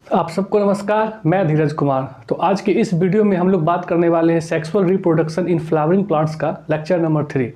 आप सबको नमस्कार। मैं धीरज कुमार। तो आज के इस वीडियो में हम लोग बात करने वाले हैं sexual reproduction in flowering plants का लेक्चर नंबर 3।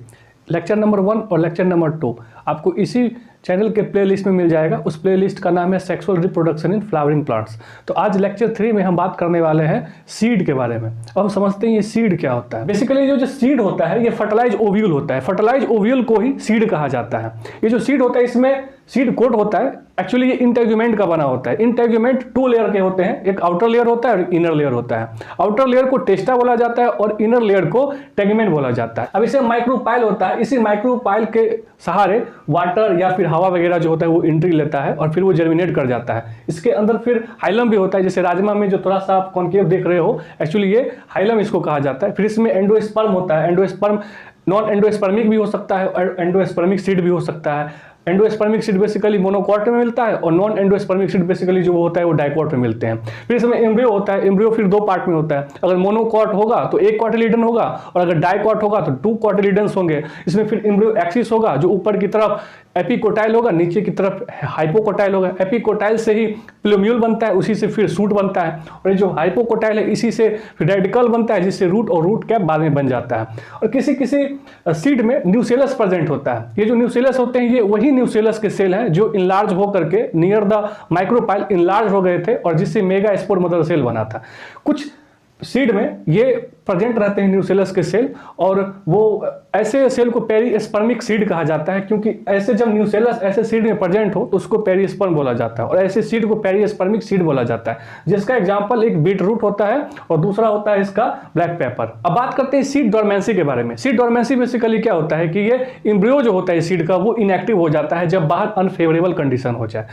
लेक्चर नंबर 1 और लेक्चर नंबर 2 आपको इसी चैनल के प्लेलिस्ट में मिल जाएगा। उस प्लेलिस्ट का नाम है sexual reproduction in flowering plants. तो आज लेक्चर 3 में हम बात करने वाले हैं सीड के बारे में। अब हम समझते हैं ये सीड क्या होता है। बेसिकली जो सीड होता है ये फर्टिलाइज ओव्यूल होता है। फर्टिलाइज ओव्यूल को ही सीड कहा जाता है। ये जो सीड होता है इसमें सीड कोट होता है। एक्चुअली ये इंटेग्यूमेंट का बना होता है। इंटेग्यूमेंट 2 लेयर के होते हैं, एक आउटर लेयर होता है और इनर लेयर होता है। आउटर लेयर को टेस्टा बोला जाता है और इनर लेयर को टेगमेंट बोला जाता है। अब इसे माइक्रोपाइल होता है। इसी माइक्रोपाइल के सहारे वाटर या फिर हवा वगैरह जो होता है वो एंट्री लेता है और फिर वो जर्मिनेट कर जाता है। इसके अंदर फिर हाइलम भी होता है, जैसे राजमा में जो थोड़ा सा आप कॉन्केव देख रहे हो, एक्चुअली ये हाइलम इसको कहा जाता है। फिर इसमें एंडोस्पर्म होता है। एंडोस्पर्म नॉन एंडोस्पर्मिक भी हो सकता है और एंडोस्पर्मिक सीड भी हो सकता है। एंडोस्पर्मिक सीड बेसिकली मोनोकॉट में मिलता है और नॉन एंडोस्पर्मिक सीड बेसिकली जो होता है वो डाइकॉट में मिलते हैं। फिर इसमें एम्ब्रियो होता है। एम्ब्रियो फिर 2 पार्ट में होता है। अगर मोनोकॉट होगा तो 1 कॉटिलिडन होगा और अगर डाइकॉट होगा तो 2 कॉटिलिडन्स होंगे। इसमें फिर एम्ब्रियो एक्सिस होगा जो ऊपर की तरफ एपिकोटाइल होगा, नीचे की तरफ हाइपोकोटाइल होगा। एपिकोटाइल से ही प्लूम्यूल बनता है, उसी से फिर सूट बनता है और जो हाइपोकोटाइल है इसी से फिर रेडिकल बनता है जिससे रूट और रूट कैप बाद में बन जाता है। और किसी किसी सीड में न्यूसेलस प्रेजेंट होता है। ये जो न्यूसेलस होते हैं ये वही न्यूसेलस के सेल हैं जो इनलार्ज होकर के नियर द माइक्रोपाइल इनलार्ज हो गए थे और जिससे मेगा स्पोर मदर सेल बना था। कुछ सीड में ये प्रेजेंट रहते हैं न्यूसेलस के सेल और वो ऐसे सेल को पेरीस्पर्मिक सीड कहा जाता है, क्योंकि ऐसे जब न्यूसेलस ऐसे सीड में प्रेजेंट हो तो उसको पेरीस्पर्म बोला जाता है और ऐसे सीड को पेरीस्पर्मिक सीड बोला जाता है। जिसका एग्जांपल एक बीट रूट होता है और दूसरा होता है इसका ब्लैक पेपर। अब बात करते हैं सीड डोरमेंसी के बारे में। सीड डोरमेंसी बेसिकली क्या होता है कि ये एम्ब्रियो जो होता है सीड का वो इनएक्टिव हो जाता है जब बाहर अनफेवरेबल कंडीशन हो जाए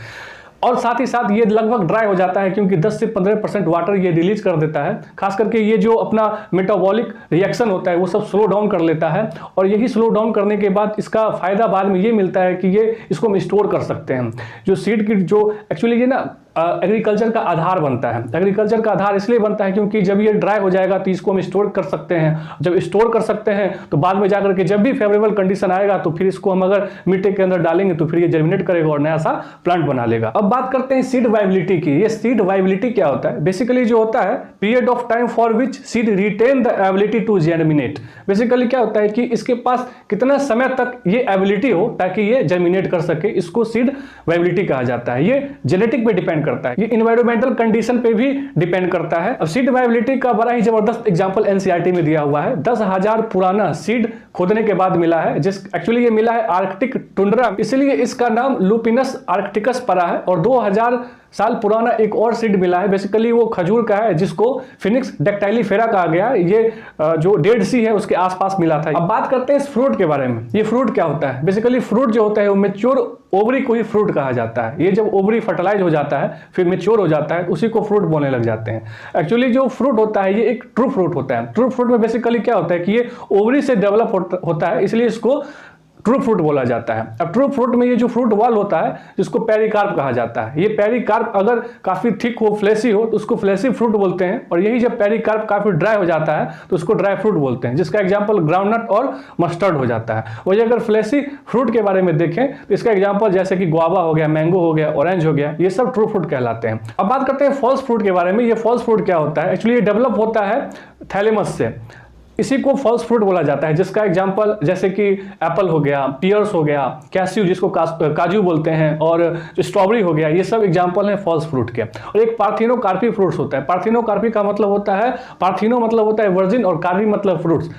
और साथ ही साथ ये लगभग ड्राई हो जाता है, क्योंकि 10 से 15% वाटर ये रिलीज कर देता है। खास करके ये जो अपना मेटाबॉलिक रिएक्शन होता है वो सब स्लो डाउन कर लेता है और यही स्लो डाउन करने के बाद इसका फायदा बाद में ये मिलता है कि ये इसको हम स्टोर कर सकते हैं। जो सीड की जो एक्चुअली ये ना एग्रीकल्चर का आधार बनता है। एग्रीकल्चर का आधार इसलिए बनता है क्योंकि जब ये ड्राई हो जाएगा तो इसको हम स्टोर कर सकते हैं। जब स्टोर कर सकते हैं तो बाद में जाकर के जब भी फेवरेबल कंडीशन आएगा तो फिर इसको हम अगर मिट्टी के अंदर डालेंगे तो फिर ये जर्मिनेट करेगा और नया सा प्लांट बना लेगा। अब बात करते हैं सीड वाइबिलिटी की। ये सीड वाइबिलिटी क्या होता है? बेसिकली जो होता है period of time for which seed retain the ability to germinate. Basically क्या होता है कि इसके पास कितना समय तक ये एबिलिटी हो ताकि ये जर्मिनेट कर सके, इसको सीड वाइबिलिटी कहा जाता है। ये जेनेटिक पे डिपेंड करता है, ये इन्वायरमेंटल कंडीशन पे भी डिपेंड करता है। अब सीड वाइबिलिटी का बड़ा ही जबरदस्त एग्जांपल एनसीईआरटी में दिया हुआ है। 10,000 पुराना सीड खोदने के बाद मिला है, जिस एक्चुअली ये मिला है आर्कटिक टुंड्रा, इसलिए इसका नाम लुपिनस आर्कटिकस पड़ा है। और 2000 साल पुराना एक और सीड मिला है, बेसिकली वो खजूर का है जिसको फिनिक्स डेक्टाइलीफेरा कहा गया। ये जो डेड सी है उसके आसपास मिला था। अब बात करते हैं इस फ्रूट के बारे में। ये फ्रूट क्या होता है? बेसिकली फ्रूट जो होता है वो मैच्योर ओवरी को ही फ्रूट कहा जाता है। ये जब ओवरी फर्टिलाइज हो जाता है फिर मैच्योर हो जाता है उसी को फ्रूट बोलने लग जाते हैं। एक्चुअली जो फ्रूट होता है ये एक ट्रू फ्रूट होता है। ट्रू फ्रूट में बेसिकली क्या होता है कि ये ओवरी से डेवलप होता है, इसलिए इसको ट्रू फ्रूट बोला जाता है। अब ट्रू फ्रूट में ये जो फ्रूट वॉल होता है जिसको पेरिकार्प कहा जाता है, ये पेरिकार्प अगर काफी थिक हो, फ्लेसी हो तो उसको फ्लेसी फ्रूट बोलते हैं। और यही जब पेरिकार्प काफी ड्राई हो जाता है तो उसको ड्राई फ्रूट बोलते हैं, जिसका एग्जांपल ग्राउंडनट और मस्टर्ड हो जाता है। वही अगर फ्लेसी फ्रूट के बारे में देखें तो इसका एग्जांपल जैसे कि गुआवा हो गया, मैंगो हो गया, ऑरेंज हो गया, ये सब ट्रू फ्रूट कहलाते हैं। अब बात करते हैं फॉल्स फ्रूट के बारे में। ये फॉल्स फ्रूट क्या होता है? एक्चुअली ये डेवलप होता है थैलेमस से, इसी को फॉल्स फ्रूट बोला जाता है। जिसका एग्जांपल जैसे कि एप्पल हो गया, पियर्स हो गया, कैस्यू जिसको काजू बोलते हैं, और जो स्ट्रॉबेरी हो गया, ये सब एग्जांपल हैं फॉल्स फ्रूट के। और एक पार्थिनोकार्पी फ्रूट्स होता है। पार्थिनोकार्पी का मतलब होता है, पार्थिनो मतलब होता है वर्जिन और कार्पी मतलब फ्रूट्स।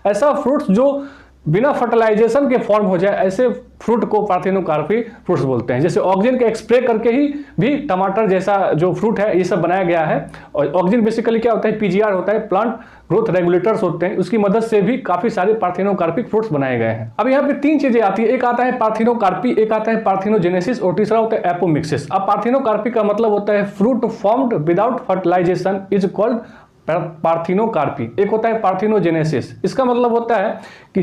ऐसा फ्रूट्स जो बिना फर्टिलाइजेशन के फॉर्म हो जाए, ऐसे फ्रूट को पार्थिनोकार्पी फ्रूट्स बोलते हैं। जैसे ऑक्सीजन के एक्सप्रे करके ही भी टमाटर जैसा जो फ्रूट है ये सब बनाया गया है। और ऑक्सीजन बेसिकली क्या होता है? पीजीआर होता है, प्लांट ग्रोथ रेगुलेटर्स होते हैं, उसकी मदद से भी काफी सारे पार्थिनोकार्पिक फ्रूट्स बनाए गए हैं। अब यहाँ पे 3 चीजें आती है। एक आता है पार्थिनोकार्पी, एक आता है पार्थिनोजेनेसिस और तीसरा होता है एपोमिक्सिस। अब पार्थिनोकार्पी का मतलब होता है fruit formed without fertilization is called parthenocarpy. एक होता है पार्थिनोजेनेसिस, इसका मतलब होता है कि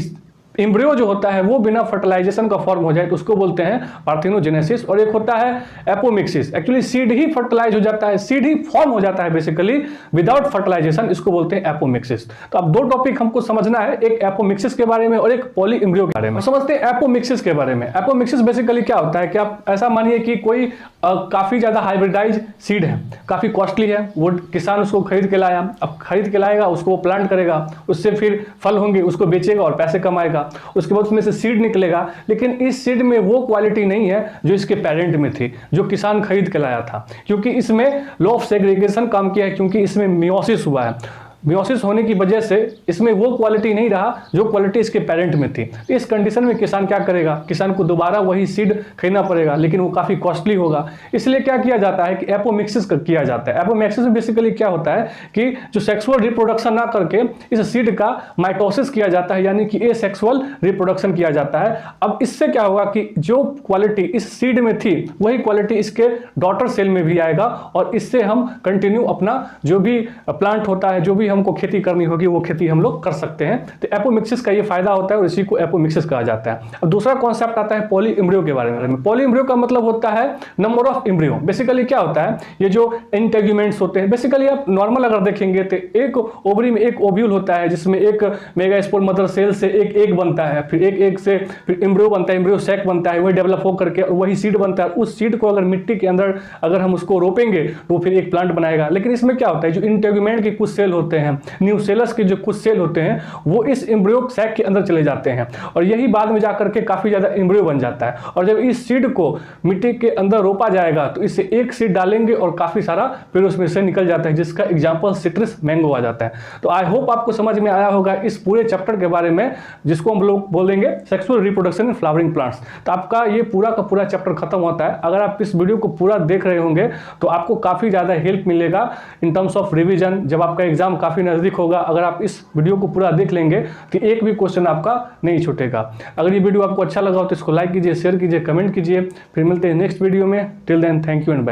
एम्ब्रियो जो होता है वो बिना फर्टिलाइजेशन का फॉर्म हो जाए तो उसको बोलते हैं पार्थिनोजेनेसिस। और एक होता है एपोमिक्सिस, एक्चुअली सीड ही फर्टिलाइज हो जाता है, सीड ही फॉर्म हो जाता है बेसिकली विदाउट फर्टिलाइजेशन, इसको बोलते हैं एपोमिक्सिस। तो अब दो टॉपिक हमको समझना है, एक एपोमिक्सिस के बारे में और एक पॉली एम्ब्रियो के बारे में। समझते हैं एपोमिक्सिस के बारे में। एपोमिक्सिस बेसिकली क्या होता है कि आप ऐसा मानिए कि कोई काफी ज्यादा हाइब्रिडाइज सीड है, काफी कॉस्टली है, वो किसान उसको खरीद के लाया, अब खरीद के लाएगा, उसको वो प्लांट करेगा, उससे फिर फल होंगे, उसको बेचेगा और पैसे कमाएगा, उसके बाद उसमें से सीड निकलेगा, लेकिन इस सीड में वो क्वालिटी नहीं है जो इसके पेरेंट में थी, जो किसान खरीद के लाया था, क्योंकि इसमें लॉ ऑफ सेग्रीगेशन काम किया है, क्योंकि इसमें मियोसिस हुआ है। मियोसिस होने की वजह से इसमें वो क्वालिटी नहीं रहा जो क्वालिटी इसके पेरेंट में थी। इस कंडीशन में किसान क्या करेगा, किसान को दोबारा वही सीड खरीदना पड़ेगा, लेकिन वो काफी कॉस्टली होगा। इसलिए क्या किया जाता है कि एपोमिक्सिस किया जाता है। एपोमिक्सिस में बेसिकली क्या होता है कि जो सेक्सुअल रिप्रोडक्शन ना करके इस सीड का माइटोसिस किया जाता है, यानी कि एसेक्सुअल रिप्रोडक्शन किया जाता है। अब इससे क्या होगा कि जो क्वालिटी इस सीड में थी वही क्वालिटी इसके डॉटर सेल में भी आएगा, और इससे हम कंटिन्यू अपना जो भी प्लांट होता है, जो भी हमको खेती करनी होगी वो खेती हम लोग कर सकते हैं। तो एपोमिक्सिस का ये फायदा होता है और इसी को एपोमिक्सिस कहा जाता है। अब दूसरा कॉन्सेप्ट आता है पॉली एम्ब्रियो के बारे में। पॉली एम्ब्रियो का मतलब होता है नंबर ऑफ एम्ब्रियो। बेसिकली क्या होता है, ये जो इंटेग्यूमेंट्स होते हैं, बेसिकली आप नॉर्मल अगर देखेंगे तो एक ओवरी में एक ओव्यूल होता है, जिसमें एक मेगास्पोर मदर सेल से एक एग बनता है, फिर एक एग से फिर एम्ब्रियो बनता है, एम्ब्रियो सैक बनता है, वही डेवलप हो करके वही सीड बनता है। उस सीड को अगर मिट्टी के अंदर अगर हम उसको रोपेंगे तो फिर एक प्लांट बनाएगा। लेकिन इसमें क्या होता है, जो इंटेग्यूमेंट के कुछ सेल होते हैं, न्यूसेलस के जो कुछ सेल होते हैं, वो इस एम्ब्रियो सैक के अंदर चले जाते हैं, और यही बाद में जाकर के काफी ज्यादा एम्ब्रियो बन जाता है। और जब इस सीड को मिट्टी के अंदर रोपा जाएगा तो इससे एक सीड डालेंगे और काफी सारा फिर उसमें से निकल जाता है, जिसका एग्जांपल सिट्रस मैंगो आ जाता है। तो आई होप आपको समझ में आया होगा इस पूरे चैप्टर के बारे में, जिसको हम लोग बोलेंगे sexual reproduction in flowering plants. तो आपका ये पूरा का पूरा चैप्टर खत्म होता है। अगर आप इस वीडियो को पूरा देख रहे होंगे तो आपको काफी ज्यादा हेल्प मिलेगा इन टर्म्स ऑफ रिवीजन, जब आपका एग्जाम काफी नजदीक होगा। अगर आप इस वीडियो को पूरा देख लेंगे तो एक भी क्वेश्चन आपका नहीं छूटेगा। अगर ये वीडियो आपको अच्छा लगा हो तो इसको लाइक कीजिए, शेयर कीजिए, कमेंट कीजिए। फिर मिलते हैं नेक्स्ट वीडियो में। Till then thank you and bye.